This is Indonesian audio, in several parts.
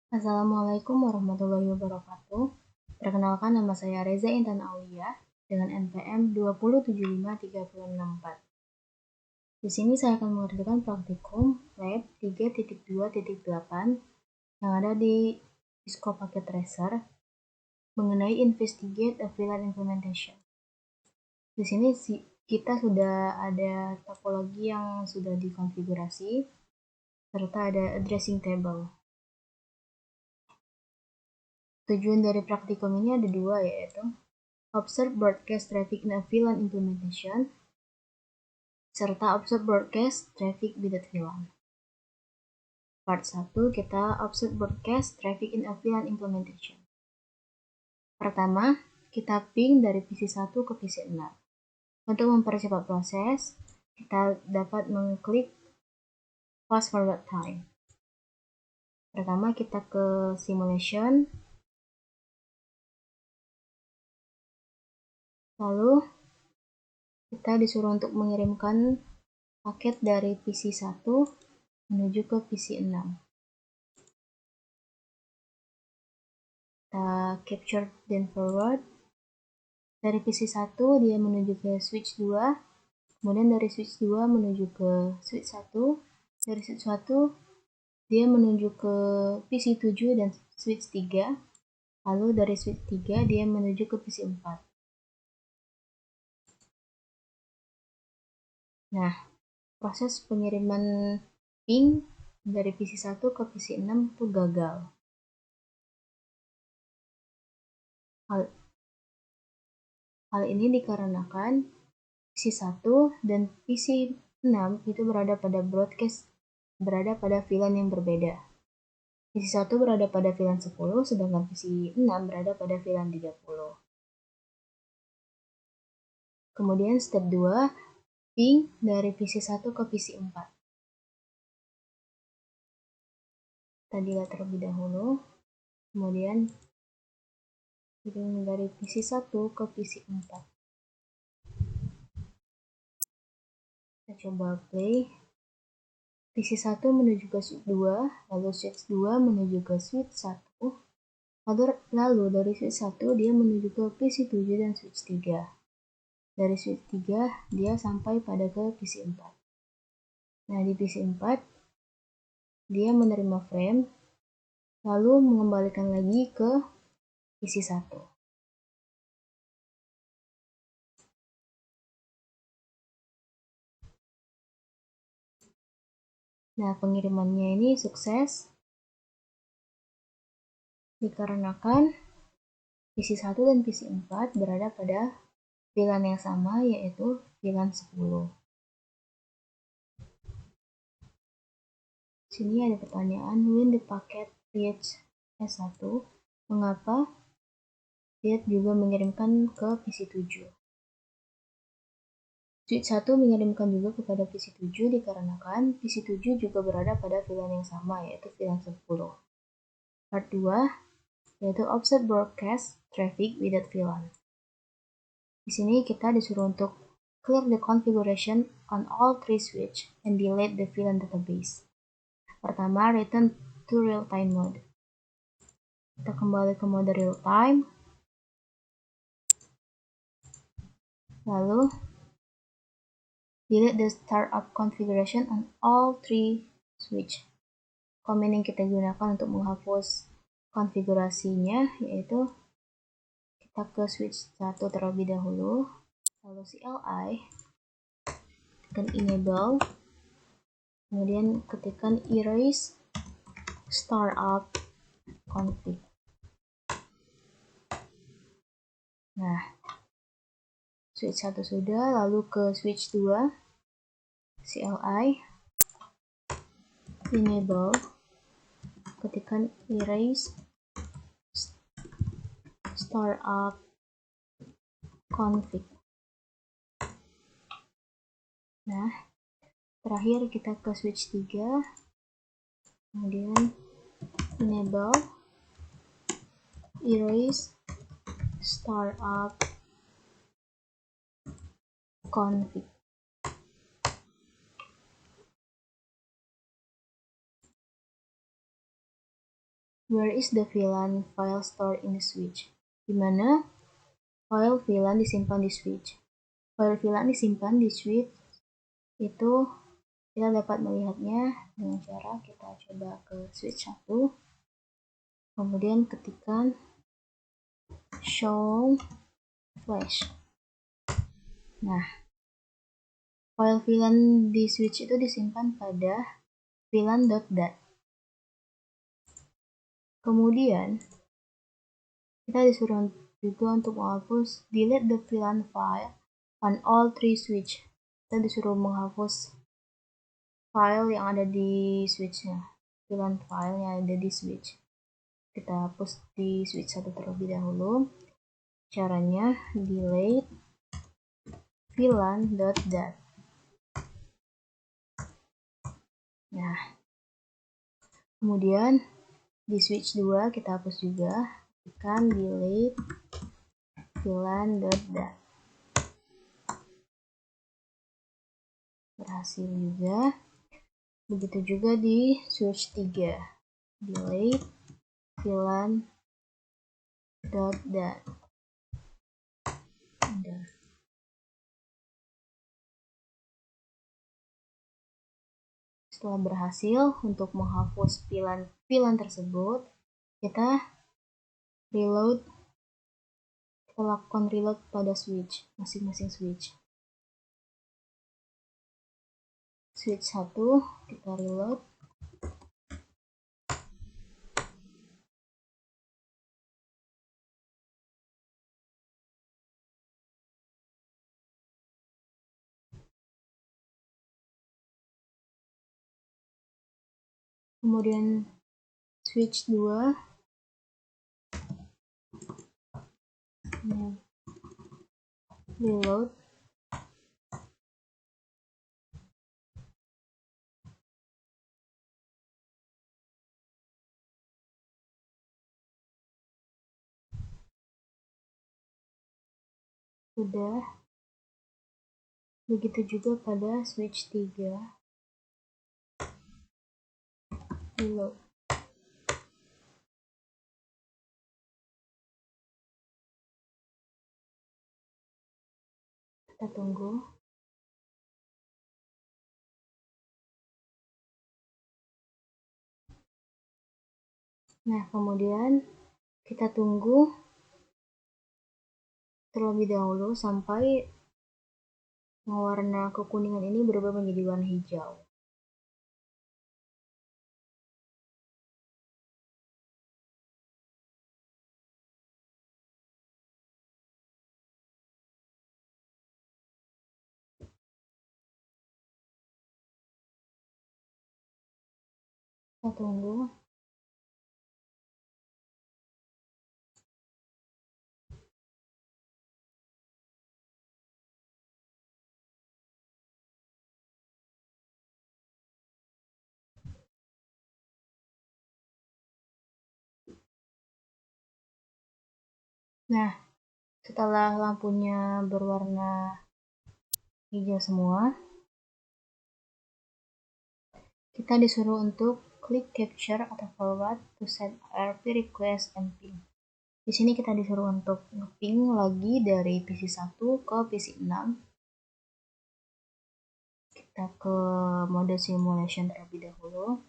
Assalamualaikum warahmatullahi wabarakatuh. Perkenalkan, nama saya Reza Intan Aulia dengan NPM 2075364. Di sini saya akan mengerjakan praktikum lab 3.2.8 yang ada di Cisco Packet Tracer mengenai Investigate a VLAN Implementation. Di sini kita sudah ada topologi yang sudah dikonfigurasi serta ada addressing table. Tujuan dari praktikum ini ada dua, yaitu Observe Broadcast Traffic in a VLAN Implementation serta Observe Broadcast Traffic without VLAN. Part 1, kita Observe Broadcast Traffic in a VLAN Implementation. Pertama, kita ping dari PC1 ke PC6. Untuk mempercepat proses, kita dapat mengklik Fast Forward Time. Pertama, kita ke Simulation. Lalu, kita disuruh untuk mengirimkan paket dari PC1 menuju ke PC6. Kita capture dan forward. Dari PC1 dia menuju ke switch 2, kemudian dari switch 2 menuju ke switch 1, dari switch 1 dia menuju ke PC7 dan switch 3, lalu dari switch 3 dia menuju ke PC4. Nah, proses pengiriman ping dari PC1 ke PC6 itu gagal. Hal ini dikarenakan PC1 dan PC6 itu berada pada VLAN yang berbeda. PC1 berada pada VLAN 10, sedangkan PC6 berada pada VLAN 30. Kemudian step 2, ping dari PC1 ke PC4. Kita dilihat terlebih dahulu, kemudian ping dari PC1 ke PC4. Kita coba play. PC1 menuju ke switch 2, lalu switch 2 menuju ke switch 1, lalu dari switch 1 dia menuju ke PC7 dan switch 3. Dari switch 3 dia sampai pada ke PC4. Nah, di PC4 dia menerima frame lalu mengembalikan lagi ke PC1. Nah, pengirimannya ini sukses dikarenakan PC1 dan PC4 berada pada VLAN yang sama, yaitu VLAN 10. Sini ada pertanyaan, when the packet reach S1, mengapa dia juga mengirimkan ke PC7? Switch 1 mengirimkan juga kepada PC7 dikarenakan PC7 juga berada pada VLAN yang sama, yaitu VLAN 10. Part 2, yaitu Observe Broadcast Traffic without VLAN. Di sini kita disuruh untuk clear the configuration on all three switch and delete the VLAN database. Pertama, return to real-time mode. Kita kembali ke mode real-time. Lalu, delete the startup configuration on all three switch. Command yang kita gunakan untuk menghapus konfigurasinya yaitu kita ke switch 1 terlebih dahulu, lalu CLI, tekan enable, kemudian ketikkan erase startup config. Nah, switch 1 sudah, lalu ke switch 2, CLI, enable, ketikkan erase startup config. Nah, terakhir kita ke switch 3, kemudian enable, erase startup config. Where is the VLAN file stored in the switch? Di mana file VLAN disimpan di switch? File VLAN disimpan di switch itu kita dapat melihatnya dengan cara kita coba ke switch 1, kemudian ketikkan show flash. Nah, file VLAN di switch itu disimpan pada VLAN.dat. Kemudian kita disuruh juga untuk menghapus delete the VLAN file on all 3 switch. Kita disuruh menghapus file yang ada di switchnya, VLAN file yang ada di switch. Kita hapus di switch 1 terlebih dahulu. Caranya delete VLAN.dat. Nah, kemudian di switch 2 kita hapus juga, tekan delete VLAN.dat. Berhasil juga. Begitu juga di switch 3, delete VLAN.dat. Setelah berhasil untuk menghapus VLAN tersebut, kita lakukan reload pada switch, masing-masing switch. Switch 1 kita reload. Kemudian switch 2 reload. Sudah. Begitu juga pada switch 3 reload. Kita tunggu. Nah, kemudian kita tunggu terlebih dahulu sampai warna kekuningan ini berubah menjadi warna hijau. Kita tunggu. Nah, setelah lampunya berwarna hijau semua, kita disuruh untuk klik capture atau forward to set RP request and ping. Di sini kita disuruh untuk nge-ping lagi dari PC1 ke PC6. Kita ke mode simulation terlebih dahulu,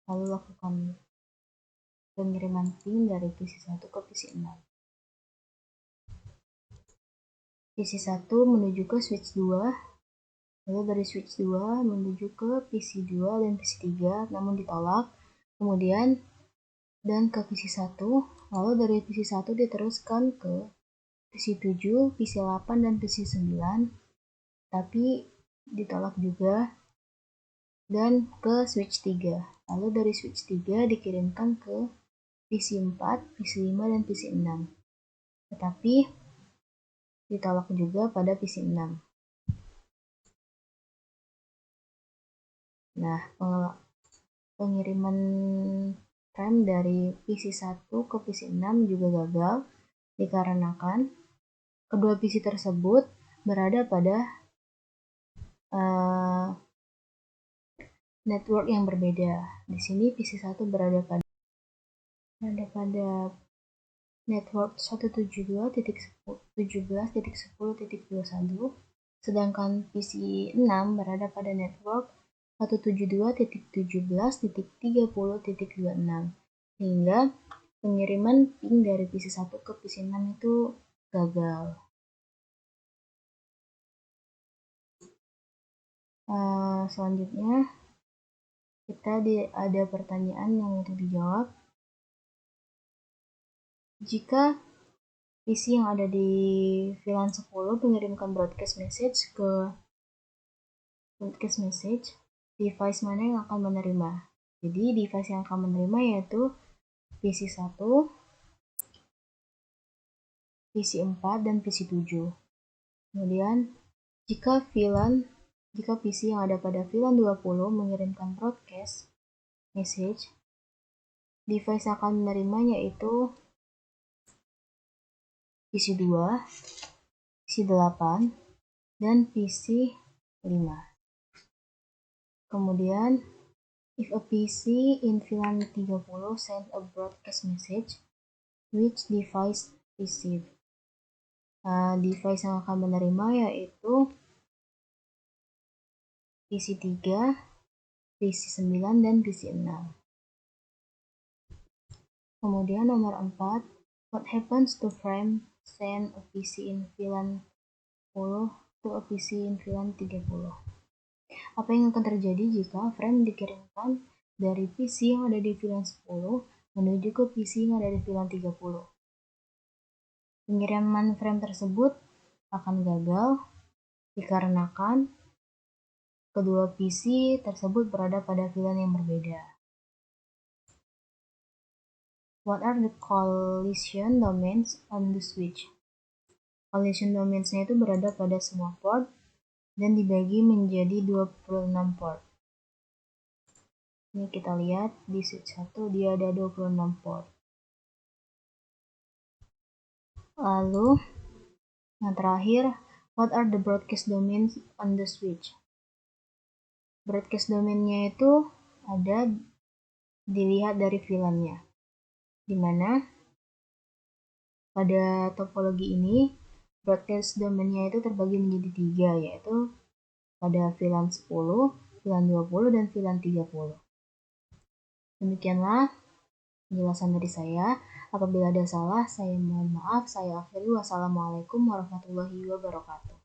lalu lakukan pengiriman ping dari PC1 ke PC6. PC1 menuju ke switch 2, lalu dari switch 2 menuju ke PC2 dan PC3, namun ditolak. Kemudian dan ke PC1, lalu dari PC1 diteruskan ke PC7, PC8, dan PC9, tapi ditolak juga, dan ke switch 3. Lalu dari switch 3 dikirimkan ke PC4, PC5, dan PC6, tetapi ditolak juga pada PC6. Nah, pengiriman RAM dari PC1 ke PC6 juga gagal dikarenakan kedua PC tersebut berada pada network yang berbeda. Di sini PC1 berada pada berada pada network 172.17.10.21, sedangkan PC6 berada pada network 172.17.30.26, sehingga pengiriman ping dari PC1 ke PC6 itu gagal. Selanjutnya kita ada pertanyaan yang untuk dijawab. Jika PC yang ada di VLAN 10 mengirimkan broadcast message, device mana yang akan menerima? Jadi device yang akan menerima yaitu PC1, PC4, dan PC7. Kemudian jika PC yang ada pada VLAN 20 mengirimkan broadcast message, device yang akan menerimanya yaitu PC2, PC8, dan PC5. Kemudian, if a PC in VLAN 30 send a broadcast message, which device receive? Device yang akan menerima yaitu PC3, PC9, dan PC6. Kemudian nomor 4, what happens to frame send a PC in VLAN 10 to a PC in VLAN 30? Apa yang akan terjadi jika frame dikirimkan dari PC yang ada di VLAN 10 menuju ke PC yang ada di VLAN 30? Pengiriman frame tersebut akan gagal dikarenakan kedua PC tersebut berada pada VLAN yang berbeda. What are the collision domains on the switch? Collision domains-nya itu berada pada semua port dan dibagi menjadi 26 port. Ini kita lihat di switch 1 dia ada 26 port. Lalu yang terakhir, what are the broadcast domains on the switch? Broadcast domain-nya itu ada dilihat dari VLAN-nya, di mana pada topologi ini broadcast domain-nya itu terbagi menjadi 3, yaitu pada VLAN 10, VLAN 20, dan VLAN 30. Demikianlah penjelasan dari saya. Apabila ada salah, saya mohon maaf. Saya akhiri. Wassalamualaikum warahmatullahi wabarakatuh.